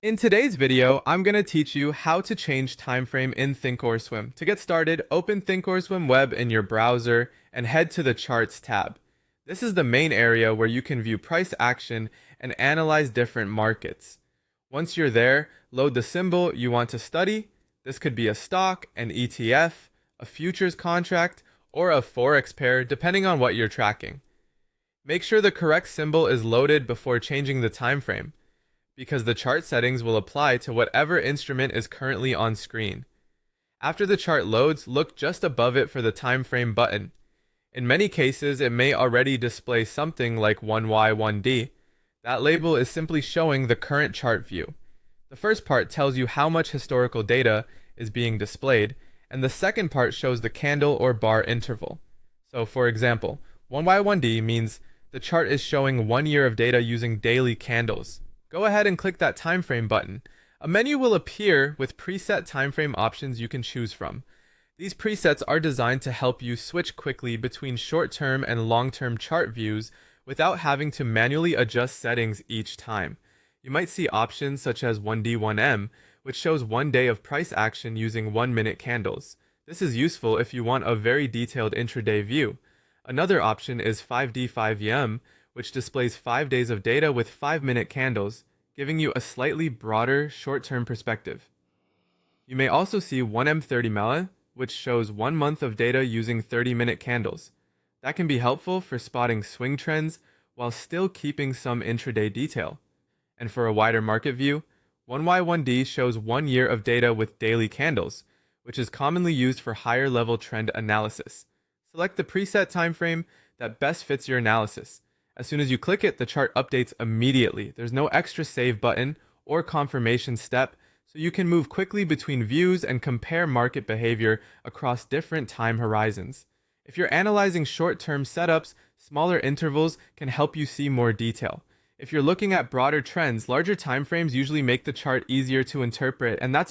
In today's video, I'm going to teach you how to change time frame in Thinkorswim. To get started, open Thinkorswim web in your browser and head to the Charts tab. This is the main area where you can view price action and analyze different markets. Once you're there, load the symbol you want to study. This could be a stock, an ETF, a futures contract, or a forex pair, depending on what you're tracking. Make sure the correct symbol is loaded before changing the time frame, because the chart settings will apply to whatever instrument is currently on screen. After the chart loads, look just above it for the time frame button. In many cases, it may already display something like 1Y, 1D. That label is simply showing the current chart view. The first part tells you how much historical data is being displayed, and the second part shows the candle or bar interval. So for example, 1Y, 1D means the chart is showing 1 year of data using daily candles. Go ahead and click that time frame button. A menu will appear with preset time frame options you can choose from. These presets are designed to help you switch quickly between short-term and long-term chart views without having to manually adjust settings each time. You might see options such as 1D, 1M, which shows 1 day of price action using 1-minute candles. This is useful if you want a very detailed intraday view. Another option is 5D, 5M, which displays 5 days of data with 5-minute candles, giving you a slightly broader short-term perspective. You may also see 1M 30 which shows 1 month of data using 30-minute candles. That can be helpful for spotting swing trends while still keeping some intraday detail. And for a wider market view, 1Y1D shows 1 year of data with daily candles, which is commonly used for higher level trend analysis. Select the preset time frame that best fits your analysis. As soon as you click it, the chart updates immediately. There's no extra save button or confirmation step, so you can move quickly between views and compare market behavior across different time horizons. If you're analyzing short-term setups, smaller intervals can help you see more detail. If you're looking at broader trends, larger timeframes usually make the chart easier to interpret, and that's